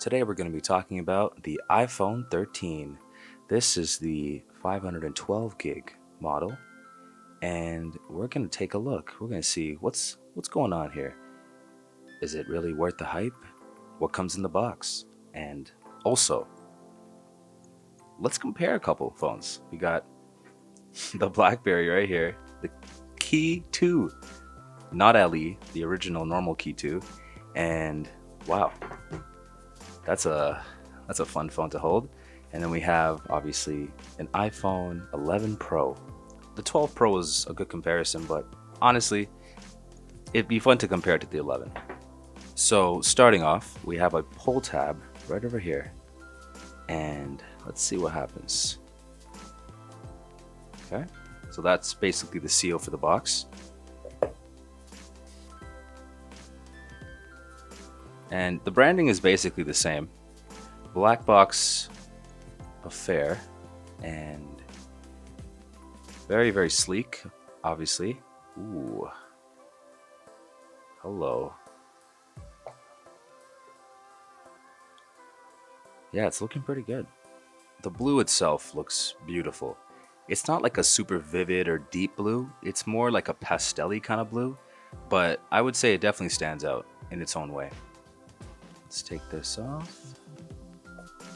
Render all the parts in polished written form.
Today we're going to be talking about the iPhone 13. This is the 512 gig model, and we're going to take a look. We're going to see what's going on here. Is it really worth the hype? What comes in the box? And also, let's compare a couple phones. We got the BlackBerry right here, the Key 2, not LE, the original normal Key 2, and wow, that's a fun phone to hold. And then we have obviously an iPhone 11 Pro. The 12 Pro is a good comparison, but honestly, it'd be fun to compare it to the 11. So starting off, we have a pull tab right over here, and let's see what happens. Okay, so that's basically the seal for the box. And the branding is basically the same. Black box affair, and very, very sleek, obviously. Ooh. Hello. Yeah, it's looking pretty good. The blue itself looks beautiful. It's not like a super vivid or deep blue, it's more like a pastel-y kind of blue, but I would say it definitely stands out in its own way. Let's take this off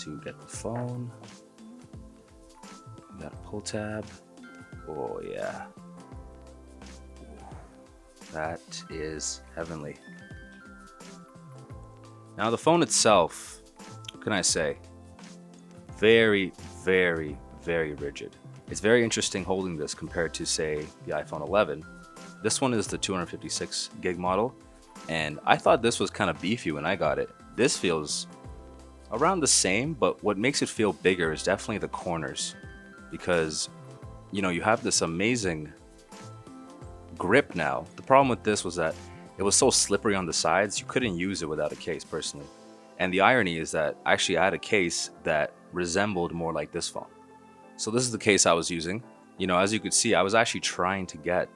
to get the phone. We got a pull tab. Oh yeah. That is heavenly. Now the phone itself, what can I say? Very, very, very rigid. It's very interesting holding this compared to, say, the iPhone 11. This one is the 256 gig model, and I thought this was kind of beefy when I got it. This feels around the same, but what makes it feel bigger is definitely the corners, because you have this amazing grip now. The problem with this was that it was so slippery on the sides, you couldn't use it without a case personally. And the irony is that actually I had a case that resembled more like this phone. So this is the case I was using. As you could see, I was actually trying to get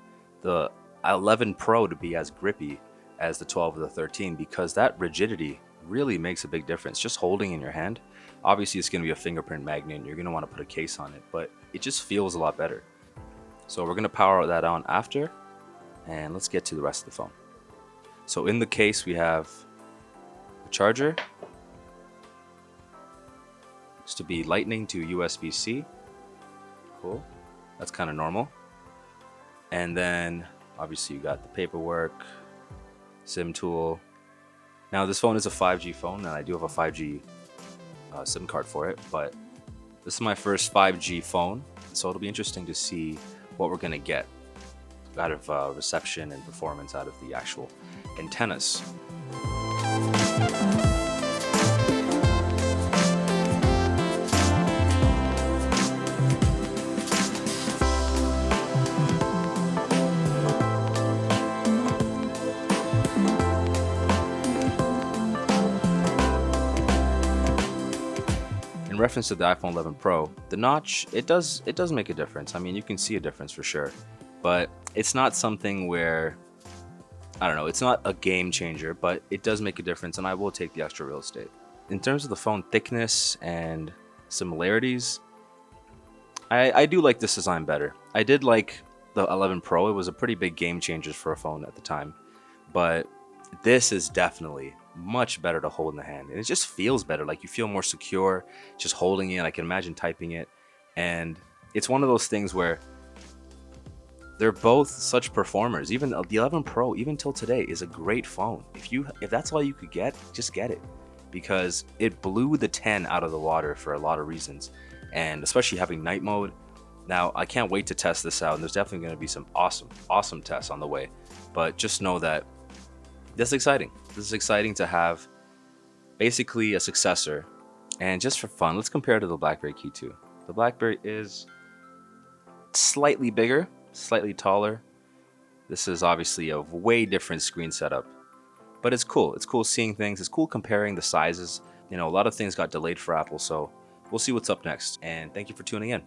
the 11 Pro to be as grippy as the 12 or the 13, because that rigidity really makes a big difference. Just holding in your hand, obviously it's going to be a fingerprint magnet and you're going to want to put a case on it, but it just feels a lot better. So we're going to power that on after, and let's get to the rest of the phone. So in the case we have a charger. It's to be Lightning to USB-C. Cool. That's kind of normal. And then obviously you got the paperwork, SIM tool. Now this phone is a 5G phone, and I do have a 5G SIM card for it, but this is my first 5G phone, so it'll be interesting to see what we're going to get out of reception and performance out of the actual antennas. In reference to the iPhone 11 Pro, the notch, it does make a difference. I mean, you can see a difference for sure, but it's not something where, I don't know, it's not a game changer, but it does make a difference, and I will take the extra real estate. In terms of the phone thickness and similarities, I do like this design better. I did like the 11 Pro. It was a pretty big game changer for a phone at the time, but this is definitely much better to hold in the hand, and it just feels better. Like, you feel more secure just holding it. I can imagine typing it, and it's one of those things where they're both such performers. Even the 11 Pro, even till today, is a great phone. If that's all you could get, just get it, because it blew the 10 out of the water for a lot of reasons, and especially having night mode. Now I can't wait to test this out, and there's definitely going to be some awesome tests on the way, but just know that this is exciting. This is exciting to have basically a successor. And just for fun, let's compare it to the BlackBerry Key 2. The BlackBerry is slightly bigger, slightly taller. This is obviously a way different screen setup, but it's cool. It's cool seeing things. It's cool comparing the sizes. A lot of things got delayed for Apple, so we'll see what's up next. And thank you for tuning in.